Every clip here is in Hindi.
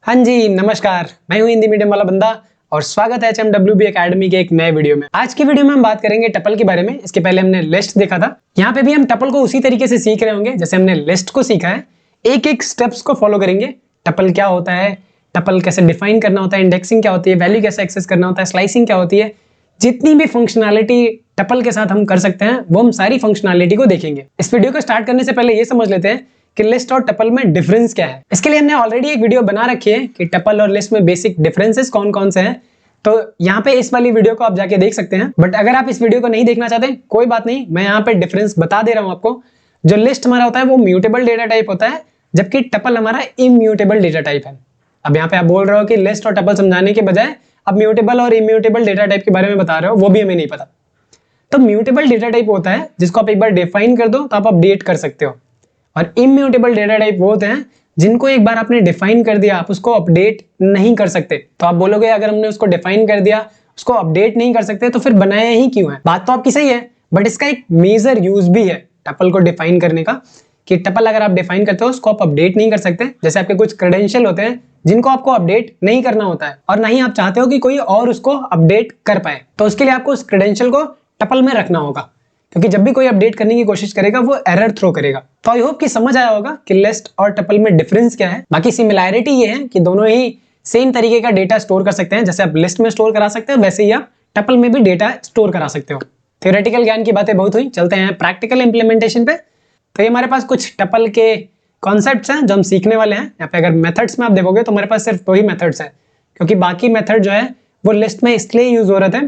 हाँ जी, नमस्कार। मैं हूं हिंदी मीडियम वाला बंदा और स्वागत है HMWB एकेडमी के एक नए वीडियो में। आज की वीडियो में हम बात करेंगे टपल के बारे में। इसके पहले हमने लिस्ट देखा था। यहाँ पे भी हम टपल को उसी तरीके से सीख रहे होंगे जैसे हमने लिस्ट को सीखा है। एक एक स्टेप्स को फॉलो करेंगे। टपल क्या होता है, टपल कैसे डिफाइन करना होता है, इंडेक्सिंग क्या होती है, वैल्यू कैसे एक्सेस करना होता है, स्लाइसिंग क्या होती है, जितनी भी फंक्शनैलिटी टपल के साथ हम कर सकते हैं वो हम सारी फंक्शनैलिटी को देखेंगे। इस वीडियो को स्टार्ट करने से पहले ये समझ लेते हैं कि लिस्ट और टपल में डिफरेंस क्या है। इसके लिए हमने ऑलरेडी एक वीडियो बना रखी है कि टपल और लिस्ट में बेसिक डिफरेंसेस कौन कौन से हैं। तो यहाँ पे इस वाली वीडियो को आप जाके देख सकते हैं। बट अगर आप इस वीडियो को नहीं देखना चाहते कोई बात नहीं, मैं यहाँ पे डिफरेंस बता दे रहा हूँ आपको। जो लिस्ट हमारा होता है वो म्यूटेबल डेटा टाइप होता है, जबकि टपल हमारा इम्यूटेबल डेटा टाइप है। अब यहाँ पे आप बोल रहे हो कि लिस्ट और टपल समझाने के बजाय अब म्यूटेबल और इम्यूटेबल डेटा टाइप के बारे में बता रहे हो, वो भी हमें नहीं पता। तो म्यूटेबल डेटा टाइप होता है जिसको आप एक बार डिफाइन कर दो तो आप अपडेट कर सकते हो, और इम्यूटेबल डेटा टाइप वो होते हैं जिनको एक बार आपने डिफाइन कर दिया आप उसको अपडेट नहीं कर सकते। तो आप बोलोगे अगर हमने उसको डिफाइन कर दिया उसको अपडेट नहीं कर सकते तो फिर बनाया ही क्यों है। बात तो आपकी सही है, बट इसका एक मेजर यूज भी है टपल को डिफाइन करने का, कि टपल अगर आप डिफाइन करते हो उसको आप अपडेट नहीं कर सकते। जैसे आपके कुछ क्रेडेंशियल होते हैं जिनको आपको अपडेट नहीं करना होता है, और ना ही आप चाहते हो कि कोई और उसको अपडेट कर पाए, तो उसके लिए आपको उस क्रेडेंशियल को टपल में रखना होगा, क्योंकि जब भी कोई अपडेट करने की कोशिश करेगा वो एरर थ्रो करेगा। तो आई होप कि समझ आया होगा कि लिस्ट और टपल में डिफरेंस क्या है। बाकी सिमिलैरिटी ये है कि दोनों ही सेम तरीके का डेटा स्टोर कर सकते हैं। जैसे आप लिस्ट में स्टोर करा सकते हो वैसे ही आप टपल में भी डेटा स्टोर करा सकते हो। थ्योरेटिकल ज्ञान की बातें बहुत हुई, चलते हैं प्रैक्टिकल इंप्लीमेंटेशन पे। तो ये हमारे पास कुछ टपल के कॉन्सेप्ट्स हैं जो हम सीखने वाले हैं। यहाँ पे अगर मेथड्स में आप देखोगे तो हमारे पास सिर्फ दो ही मेथड्स हैं, क्योंकि बाकी मेथड जो है वो लिस्ट में इसलिए यूज हो रहे थे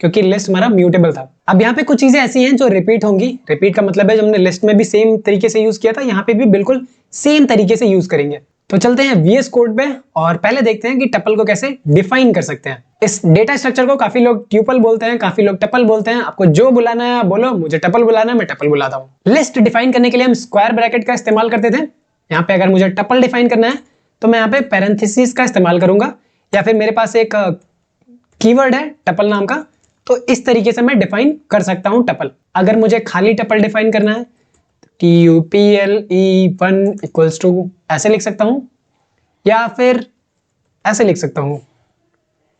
क्योंकि लिस्ट हमारा म्यूटेबल था। अब यहाँ पे कुछ चीजें ऐसी हैं जो रिपीट होंगी। रिपीट का मतलब है जो हमने लिस्ट में भी सेम तरीके से यूज किया था यहाँ पे भी बिल्कुल सेम तरीके से यूज करेंगे। तो चलते हैं VS कोड पे और पहले देखते हैं कि टपल को कैसे डिफाइन कर सकते हैं। इस डेटा स्ट्रक्चर को काफी लोग ट्यूपल बोलते हैं, काफी लोग टपल बोलते हैं। आपको जो बुलाना है बोलो, मुझे टपल बुलाना है मैं टपल बुलाता हूँ। लिस्ट डिफाइन करने के लिए हम स्क्वायर ब्रैकेट का इस्तेमाल करते थे। यहाँ पे अगर मुझे टपल डिफाइन करना है तो मैं यहाँ पे पैरेंथेसिस का इस्तेमाल करूंगा, या फिर मेरे पास एक कीवर्ड है टपल नाम का, तो इस तरीके से मैं डिफाइन कर सकता हूं टपल। अगर मुझे खाली टपल डिफाइन करना है TUPLE1 इक्वल्स टू ऐसे लिख सकता हूं, या फिर ऐसे लिख सकता हूं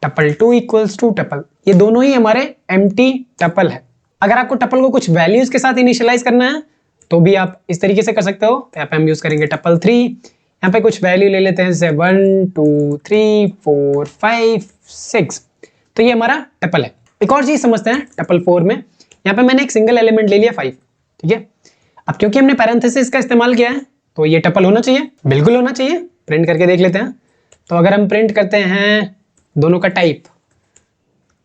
टपल2 इक्वल्स टू टपल। ये दोनों ही हमारे एम्प्टी टपल है। अगर आपको टपल को कुछ वैल्यूज के साथ इनिशियलाइज करना है तो भी आप इस तरीके से कर सकते हो। तो यहाँ पे हम यूज करेंगे टपल3। यहाँ पे कुछ वैल्यू ले लेते हैं जैसे 1 2 3 4 5 6। तो ये हमारा टपल है। एक और चीज समझते हैं टपल 4 में। यहाँ पे मैंने एक सिंगल एलिमेंट ले लिया 5, ठीक है। अब क्योंकि हमने पैरेंथेसिस का इस्तेमाल किया है तो ये टपल होना चाहिए, बिल्कुल होना चाहिए। प्रिंट करके देख लेते हैं। तो अगर हम प्रिंट करते हैं दोनों का टाइप,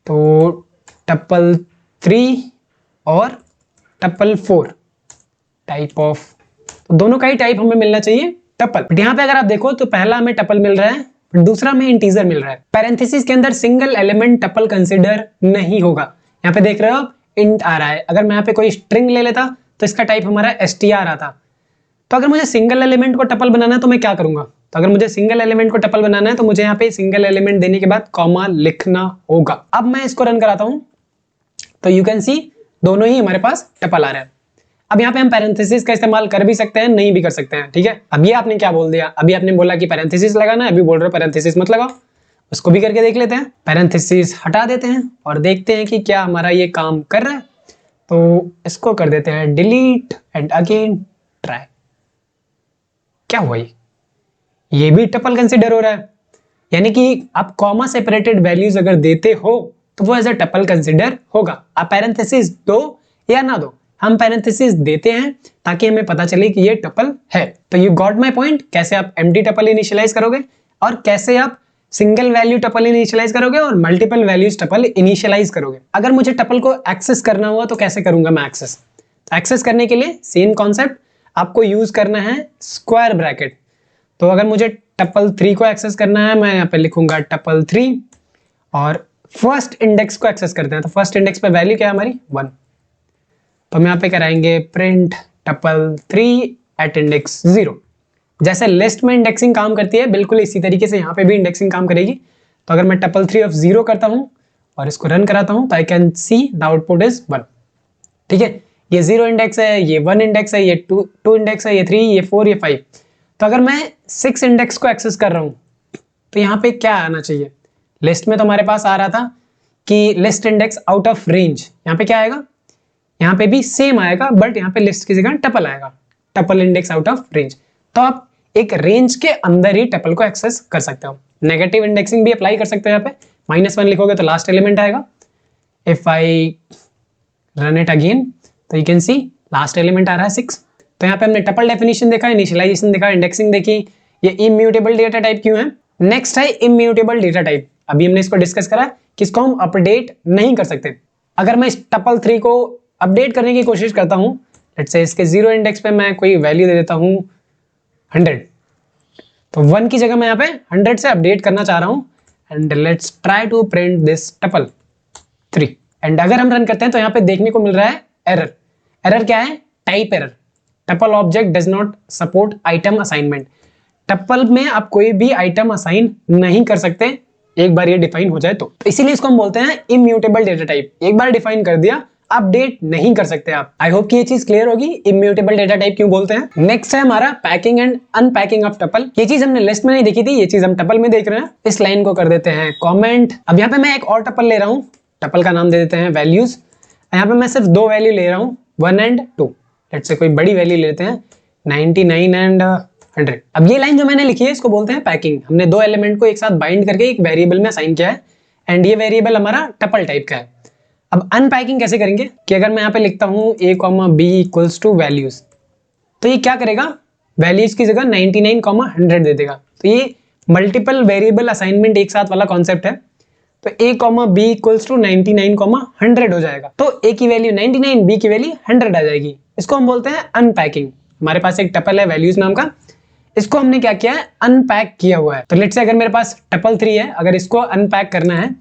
तो टपल 3 और टपल 4 टाइप ऑफ, तो दोनों का ही टाइप हमें मिलना चाहिए टपल। बट यहाँ पे अगर आप देखो तो पहला हमें टपल मिल रहा है, दूसरा में इंटीजर मिल रहा है। पैरेंथेसिस के अंदर सिंगल एलिमेंट टपल कंसीडर नहीं होगा। यहाँ पे देख रहे हो इंट आ रहा है। अगर मैं यहाँ पे कोई स्ट्रिंग ले लेता तो इसका टाइप हमारा str आता। तो अगर मुझे सिंगल एलिमेंट को टपल बनाना है तो मैं क्या करूंगा, तो अगर मुझे सिंगल एलिमेंट को टपल बनाना है तो मुझे यहाँ पे सिंगल एलिमेंट देने के बाद कॉमा लिखना होगा। अब मैं इसको रन कराता हूं तो यू कैन सी दोनों ही हमारे पास टपल आ रहा है। अब यहाँ पे हम पैरेंथेसिस का इस्तेमाल कर भी सकते हैं, नहीं भी कर सकते हैं, ठीक है। अब ये आपने क्या बोल दिया, अभी आपने बोला कि पैरेंथेसिस लगाना है, अभी बोल रहे हो पैरेंथेसिस मत लगाओ। उसको भी करके देख लेते हैं। पैरेंथेसिस हटा देते हैं और देखते हैं कि क्या हमारा ये काम कर रहा है। तो इसको कर देते हैं डिलीट एंड अगेन ट्राई। क्या हुआ, ये भी टपल कंसिडर हो रहा है। यानी कि आप कॉमा सेपरेटेड वैल्यूज अगर देते हो तो वो एज अ टपल कंसिडर होगा। आप पैरेंथेसिस दो या ना दो, हम पैरेंथेसिस देते हैं ताकि हमें पता चले कि ये टपल है। तो यू गॉट माय पॉइंट, कैसे आप एम्प्टी टपल इनिशियलाइज करोगे और कैसे आप सिंगल वैल्यू टपल इनिशियलाइज करोगे और मल्टीपल वैल्यूज टपल इनिशियलाइज करोगे। अगर मुझे टपल को एक्सेस करना हुआ तो कैसे करूंगा मैं एक्सेस। एक्सेस करने के लिए सेम कॉन्सेप्ट, आपको यूज करना है स्क्वायर ब्रैकेट। तो अगर मुझे टपल 3 को एक्सेस करना है, मैं यहाँ पे लिखूंगा टपल 3 और फर्स्ट इंडेक्स को एक्सेस करते हैं। तो फर्स्ट इंडेक्स पे वैल्यू क्या है हमारी 1। तो हम यहाँ पे कराएंगे प्रिंट टपल 3 एट इंडेक्स 0। जैसे लिस्ट में इंडेक्सिंग काम करती है बिल्कुल इसी तरीके से यहाँ पे भी इंडेक्सिंग काम करेगी। तो अगर मैं टपल 3 ऑफ 0 करता हूँ और इसको रन कराता हूँ तो I can see the output is 1, ठीक है। ये 0 इंडेक्स है, ये 1 इंडेक्स है, ये 2 इंडेक्स है, ये 3, ये 4, ये 5। तो अगर मैं 6 इंडेक्स को एक्सेस कर रहा हूँ तो यहाँ पे क्या आना चाहिए, लिस्ट में तो हमारे पास आ रहा था कि list index out of range, यहाँ पे क्या आएगा, यहाँ पे भी सेम आएगा बट यहाँ पे लिस्ट की जगह टपल आएगा, tuple index out of range. तो आप एक रेंज के अंदर ही टपल को एक्सेस कर सकते हो। नेगेटिव इंडेक्सिंग भी अप्लाई कर सकते हो, यहाँ पे -1 लिखोगे तो लास्ट एलिमेंट आएगा। If I run it again तो you can see last element आ रहा है 6। तो यहाँ पे हमने टपल डेफिनेशन देखा, इनिशियलाइजेशन देखा, इंडेक्सिंग देखी। ये इम्यूटेबल डेटा टाइप क्यों है। नेक्स्ट है इम्यूटेबल डेटा टाइप। अभी हमने इसको डिस्कस करा कि इसको हम अपडेट नहीं कर सकते। अगर मैं इस टपल 3 को अपडेट करने की कोशिश करता हूँ, लेट्स से इसके 0 इंडेक्स पे मैं कोई वैल्यू दे देता हूँ 100, तो 1 की जगह मैं यहाँ पे 100 से अपडेट करना चाह रहा हूँ। And let's try to print this tuple 3। And अगर हम रन करते हैं तो यहाँ पे देखने को मिल रहा है एरर। एरर क्या है, type error. Tuple object does not support item assignment. Tuple में आप कोई भी आइटम असाइन नहीं कर सकते एक बार ये डिफाइन हो जाए तो इसीलिए इसको हम बोलते हैं इम्यूटेबल डेटा टाइप। एक बार डिफाइन कर दिया, अपडेट नहीं कर सकते आप। आई होप कि ये चीज क्लियर होगी, इम्यूटेबल डेटा टाइप क्यों बोलते हैं। नेक्स्ट है हमारा packing and unpacking of tuple. ये चीज हमने लिस्ट में नहीं देखी थी, ये चीज हम टपल में देख रहे हैं। इस लाइन को कर देते हैं कमेंट। अब यहाँ पे मैं एक और टपल ले रहा हूँ, टपल का नाम दे देते हैं वैल्यूज। यहाँ पे मैं सिर्फ 2 वैल्यू ले रहा हूँ, 1 एंड 2। लेट्स से कोई बड़ी वैल्यू लेते हैं 99 एंड 100। अब ये लाइन जो मैंने लिखी है इसको बोलते हैं पैकिंग। हमने 2 एलिमेंट को एक साथ बाइंड करके एक वेरिएबल में असाइन किया है एंड ये वेरिएबल हमारा टपल टाइप का है। अब अनपैकिंग कैसे करेंगे कि अगर मैं यहाँ पे लिखता हूँ a, b equals to values, तो ये क्या करेगा, वैल्यूज की जगह 99, 100 दे देगा। तो ये मल्टीपल वेरिएबल असाइनमेंट एक साथ वाला कॉन्सेप्ट है। तो a, b इक्वल्स टू 99, 100 हो जाएगा। तो a की वैल्यू 99, b की वैल्यू 100 आ जाएगी। इसको हम बोलते हैं अनपैकिंग। हमारे पास एक टपल है वैल्यूज नाम का, इसको हमने क्या किया है, अनपैक किया हुआ है। तो लेट्स से अगर मेरे पास टपल 3 है, अगर इसको अनपैक करना है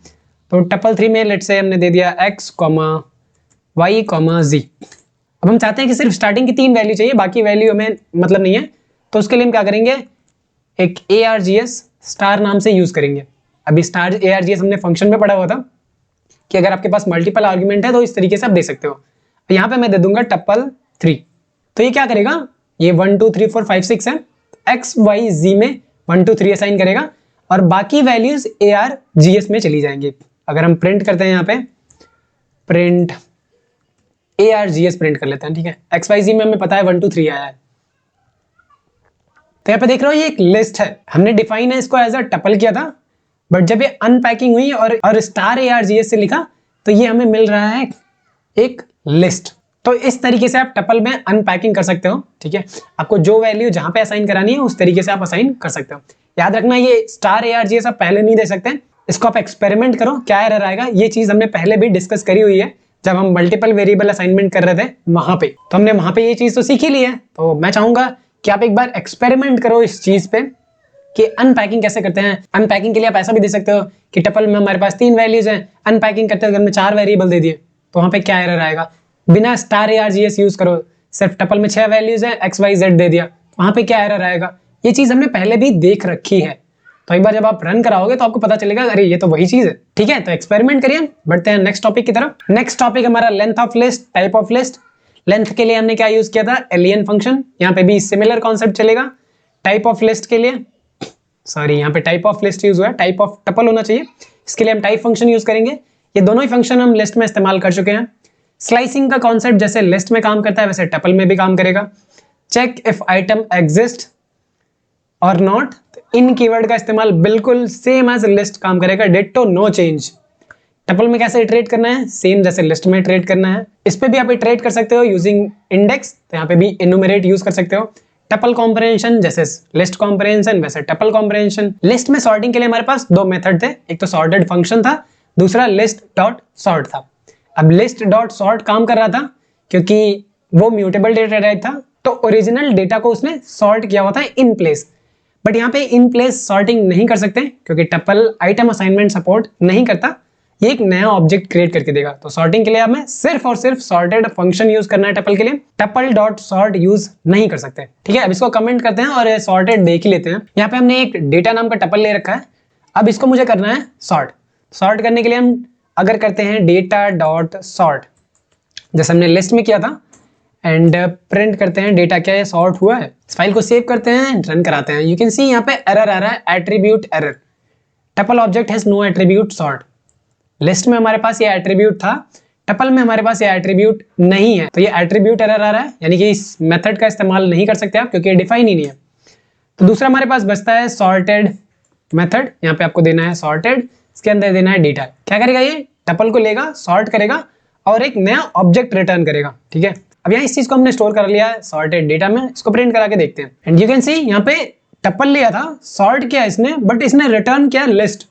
तो टपल 3 में लेट्स से हमने दे दिया x, y, z। अब हम चाहते हैं कि सिर्फ स्टार्टिंग की 3 वैल्यू चाहिए, बाकी वैल्यू हमें मतलब नहीं है। तो उसके लिए हम क्या करेंगे, एक args स्टार नाम से यूज करेंगे। अभी स्टार args हमने फंक्शन में पढ़ा हुआ था कि अगर आपके पास मल्टीपल आर्ग्यूमेंट है तो इस तरीके से आप दे सकते हो। यहाँ पे मैं दे दूंगा टपल 3। तो ये क्या करेगा, ये 1 2 3 4 5 6 है, x y z में 1 2 3 असाइन करेगा और बाकी वैल्यूज args में चली जाएंगी। अगर हम प्रिंट करते हैं यहाँ पे प्रिंट args प्रिंट कर लेते हैं, ठीक है। x y z में हमें पता है 1 2 3 आया है। तो यहाँ पे देख रहे हो ये एक लिस्ट है, हमने डिफाइन है इसको एज अ टपल किया था, बट जब ये अनपैकिंग हुई और स्टार args से लिखा तो ये हमें मिल रहा है एक लिस्ट। तो इस तरीके से आप टपल में अनपैकिंग कर सकते हो, ठीक है। आपको जो वैल्यू जहां पे असाइन करानी है उस तरीके से आप असाइन कर सकते हो। याद रखना ये स्टार args आप पहले नहीं दे सकते, इसको आप एक्सपेरिमेंट करो क्या एरर आएगा। ये चीज हमने पहले भी डिस्कस करी हुई है जब हम मल्टीपल वेरिएबल असाइनमेंट कर रहे थे वहां पे, तो हमने वहां पे ये चीज तो सीख ही ली है। तो मैं चाहूंगा कि आप एक बार एक्सपेरिमेंट करो इस चीज पे कि अनपैकिंग कैसे करते हैं। अनपैकिंग के लिए आप ऐसा भी दे सकते हो कि टपल में हमारे पास 3 वैल्यूज हैं, अनपैकिंग करते हुए हमने 4 वेरिएबल दे दिए तो वहां पे क्या एरर आएगा। बिना स्टार args यूज करो, सिर्फ टपल में 6 वैल्यूज है, x y z दे दिया, वहां पे क्या एरर आएगा। ये चीज हमने पहले भी देख रखी है। तो एक बार जब आप रन कराओगे तो आपको पता चलेगा अरे ये तो वही चीज है, ठीक है। तो एक्सपेरिमेंट करिए। बढ़ते हैं नेक्स्ट टॉपिक की तरफ। नेक्स्ट टॉपिक हमारा length of list, type of list. Length के लिए हमने क्या यूज किया था, एलियन फंक्शन। यहाँ पे भी सिमिलर कॉन्सेप्ट चलेगा। टाइप ऑफ लिस्ट के लिए, सॉरी यहाँ पे टाइप ऑफ लिस्ट यूज हुआ है, टाइप ऑफ टपल होना चाहिए। इसके लिए हम टाइप फंक्शन यूज करेंगे। ये दोनों ही फंक्शन हम लिस्ट में इस्तेमाल कर चुके हैं। स्लाइसिंग का कॉन्सेप्ट जैसे लिस्ट में काम करता है वैसे टपल में भी काम करेगा। चेक इफ आइटम एग्जिस्ट और नॉट, इन कीवर्ड का इस्तेमाल बिल्कुल सेम एज लिस्ट काम करेगा, डिट्टो नो चेंज। टपल में कैसे इटरेट करना है, सेम जैसे लिस्ट में इटरेट करना है। इस पे भी आप इटरेट कर सकते हो यूजिंग इंडेक्स, तो यहाँ पे भी इनुमरेट यूज कर सकते हो। टपल कॉम्प्रिहेंशन जैसे लिस्ट कॉम्प्रिहेंशन वैसे टपल कॉम्प्रिहेंशन। लिस्ट में सॉर्टिंग के लिए हमारे पास 2 मेथड थे, एक तो सॉर्टेड फंक्शन था, दूसरा लिस्ट डॉट सॉर्ट था। अब लिस्ट डॉट सॉर्ट काम कर रहा था क्योंकि वो म्यूटेबल डेटा टाइप था, तो ओरिजिनल डेटा को उसने सॉर्ट किया हुआ था इन प्लेस। बट यहाँ पे इन प्लेस सॉर्टिंग नहीं कर सकते क्योंकि टपल आइटम असाइनमेंट सपोर्ट नहीं करता, ये एक नया ऑब्जेक्ट क्रिएट करके देगा। तो सॉर्टिंग के लिए हमें सिर्फ और सिर्फ सॉर्टेड फंक्शन यूज करना है टपल के लिए, टपल डॉट सॉर्ट यूज नहीं कर सकते, ठीक है। अब इसको कमेंट करते हैं और सॉर्टेड देख ही लेते हैं। यहाँ पे हमने एक डेटा नाम का टपल ले रखा है, अब इसको मुझे करना है सॉर्ट। सॉर्ट करने के लिए हम अगर करते हैं डेटा डॉट सॉर्ट जैसे हमने लिस्ट में किया था एंड प्रिंट करते हैं डेटा क्या है, सॉर्ट हुआ है। इस फाइल को सेव करते हैं, रन कराते हैं। यू कैन सी यहाँ पे एरर आ रहा है, attribute error. Tuple object has no attribute sort. List में हमारे पास ये एट्रीब्यूट था, टपल में हमारे पास ये एट्रीब्यूट नहीं है, तो ये एट्रीब्यूट एरर आ रहा है, यानी कि इस मेथड का इस्तेमाल नहीं कर सकते आप क्योंकि ये डिफाइन ही नहीं है। तो दूसरा हमारे पास बचता है सॉर्टेड मेथड। यहाँ पे आपको देना है सॉर्टेड, इसके अंदर देना है डेटा। क्या करेगा ये? टपल को लेगा, सॉर्ट करेगा और एक नया ऑब्जेक्ट रिटर्न करेगा। ठीक है, अब यहाँ इस चीज को हमने स्टोर कर लिया है सॉर्टेड डेटा में, इसको प्रिंट करा के देखते हैं। एंड यू कैन सी यहाँ पे टपल लिया था, सॉर्ट किया इसने, बट इसने रिटर्न किया लिस्ट।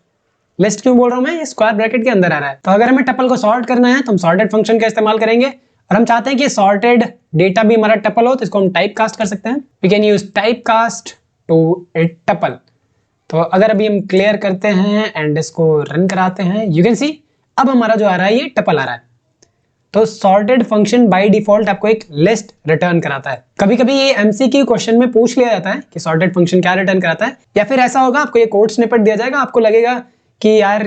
लिस्ट क्यों बोल रहा हूं मैं? ये स्क्वायर ब्रैकेट के अंदर आ रहा है। तो अगर हमें टपल को सॉर्ट करना है तो हम सॉर्टेड फंक्शन का इस्तेमाल करेंगे, और हम चाहते हैं कि सॉर्टेड डेटा भी हमारा टपल हो, तो इसको हम टाइप कास्ट कर सकते हैं। We can use type cast to it tuple. तो अगर अभी हम क्लियर करते हैं एंड इसको रन कराते हैं, यू कैन सी अब हमारा जो आ रहा है ये टपल आ रहा है। तो सॉर्टेड फंक्शन बाय डिफॉल्ट आपको एक लिस्ट रिटर्न कराता है। कभी कभी ये एमसीक्यू क्वेश्चन में पूछ लिया जाता है कि सॉर्टेड फंक्शन क्या रिटर्न कराता है, या फिर ऐसा होगा आपको ये कोड स्निपेट दिया जाएगा, आपको लगेगा कि यार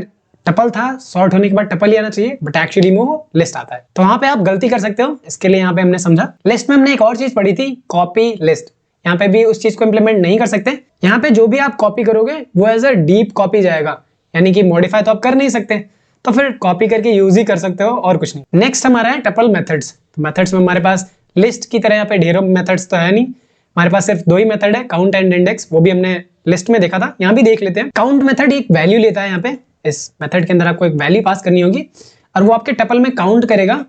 टपल था, सॉर्ट होने के बाद टपल ही आना चाहिए, बट एक्चुअली वो लिस्ट आता है। तो वहां पे आप गलती कर सकते हो, इसके लिए यहाँ पे हमने समझा। लिस्ट में हमने एक और चीज पढ़ी थी, कॉपी लिस्ट। यहाँ पे भी उस चीज को इंप्लीमेंट नहीं कर सकते। यहाँ पे जो भी आप कॉपी करोगे वो एज अ डीप कॉपी जाएगा, यानी कि मॉडिफाई तो आप कर नहीं सकते, तो फिर कॉपी करके यूज ही कर सकते हो और कुछ नहीं। नेक्स्ट हमारा है टपल मेथड्स। तो मेथड्स में हमारे पास लिस्ट की तरह यहाँ पे ढेरों मेथड्स तो है नहीं, हमारे पास सिर्फ दो ही मेथड है, काउंट एंड इंडेक्स। वो भी हमने लिस्ट में देखा था, यहाँ भी देख लेते हैं। काउंट मेथड एक वैल्यू लेता है, यहाँ पे इस मेथड के अंदर आपको एक वैल्यू पास करनी होगी और वो आपके टपल में काउंट करेगा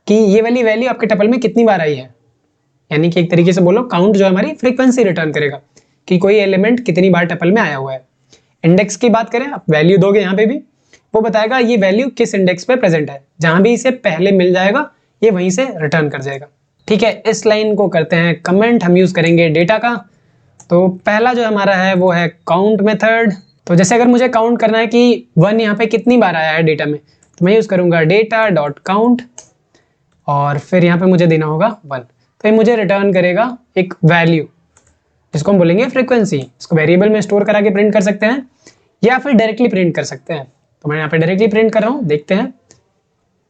कि ये वाली वैल्यू आपके टपल में कितनी बार आई है। यानी कि एक तरीके से बोलो, काउंट जो हमारी फ्रीक्वेंसी रिटर्न करेगा कि कोई एलिमेंट कितनी बार टपल में आया हुआ है। इंडेक्स की बात करें, आप वैल्यू दोगे यहाँ पे भी, वो बताएगा ये वैल्यू किस इंडेक्स पे प्रेजेंट है। जहां भी इसे पहले मिल जाएगा ये वहीं से रिटर्न कर जाएगा। ठीक है, इस लाइन को करते हैं कमेंट। हम यूज करेंगे डेटा का। तो पहला जो हमारा है वो है काउंट मेथड। तो जैसे अगर मुझे काउंट करना है कि 1 यहाँ पे कितनी बार आया है डेटा में, तो मैं यूज करूंगा डेटा डॉट काउंट और फिर यहाँ पे मुझे देना होगा 1। तो ये मुझे रिटर्न करेगा एक वैल्यू जिसको हम बोलेंगे फ्रीक्वेंसी। इसको वेरिएबल में स्टोर करा के प्रिंट कर सकते हैं या फिर डायरेक्टली प्रिंट कर सकते हैं। तो मैं यहाँ पे डायरेक्टली प्रिंट कर रहा हूँ, देखते हैं।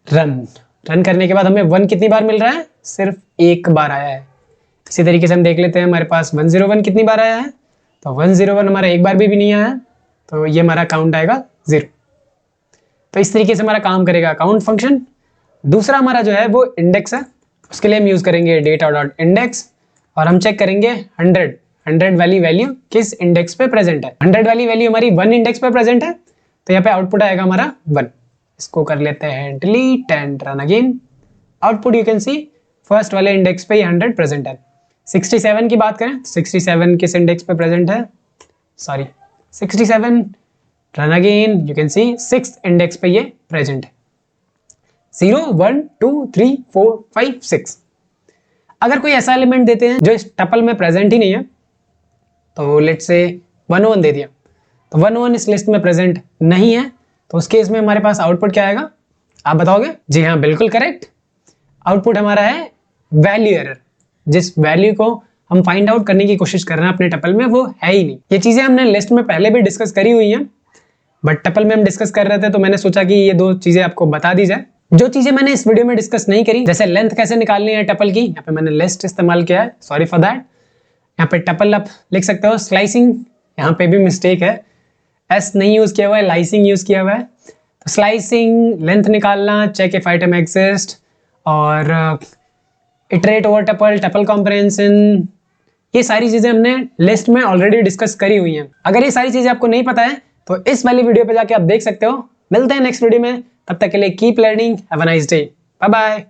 रन करने के बाद हमें 1 कितनी बार मिल रहा है? सिर्फ एक बार आया है। इसी तरीके से हम देख लेते हैं हमारे पास 101 कितनी बार आया है, तो 101 हमारा एक बार भी नहीं आया है, तो ये हमारा काउंट आएगा 0। तो इस तरीके से हमारा काम करेगा काउंट फंक्शन। दूसरा हमारा जो है वो इंडेक्स है, उसके लिए हम यूज करेंगे डेटा डॉट इंडेक्स और हम चेक करेंगे 100 वाली वैल्यू किस इंडेक्स पे प्रेजेंट है। 100 वाली वैल्यू हमारी 1 इंडेक्स पे प्रेजेंट है, तो यहाँ पे आउटपुट आएगा हमारा 1। इसको कर लेते हैं delete and run again. Output you can C first वाले इंडेक्स पे 100 प्रेजेंट है। 67 की बात करें, 67 किस इंडेक्स पे प्रेजेंट है? Sorry 67, run again, you can C 6th index पे ये प्रेजेंट है। 0 1 2 3 4 5 6। अगर कोई ऐसा एलिमेंट देते हैं जो इस टपल में प्रेजेंट ही नहीं है, तो लेट्स से 101 दे दिया, तो 101 इस लिस्ट में प्रेजेंट नहीं है, तो उस केस में हमारे पास आउटपुट क्या आएगा? आप बताओगे? जी हाँ, बिल्कुल करेक्ट। आउटपुट हमारा है वैल्यू एरर। जिस वैल्यू को हम फाइंड आउट करने की कोशिश कर रहे हैं अपने टपल में वो है ही नहीं। ये चीजें हमने लिस्ट में पहले भी डिस्कस करी हुई हैं, बट टपल में हम डिस्कस कर रहे थे तो मैंने सोचा कि ये दो चीजें आपको बता दी जाए। जो चीजें मैंने इस वीडियो में डिस्कस नहीं करी, जैसे लेंथ कैसे निकालनी है टपल की, यहाँ पे मैंने लिस्ट इस्तेमाल किया है, सॉरी फॉर दैट। यहाँ पे टपल आप लिख सकते हो स्लाइसिंग, यहाँ पे भी मिस्टेक है, एस नहीं यूज किया हुआ है, लाइसिंग यूज किया हुआ है। तो स्लाइसिंग, लेंथ निकालना, चेक इफ आइटम एग्जिस्ट और iterate over tuple, tuple comprehension, ये सारी चीजें हमने लिस्ट में ऑलरेडी डिस्कस करी हुई हैं। अगर ये सारी चीजें आपको नहीं पता है तो इस वाली वीडियो पे जाके आप देख सकते हो। मिलते हैं नेक्स्ट वीडियो में, तब तक के लिए keep learning, have a nice day, bye bye.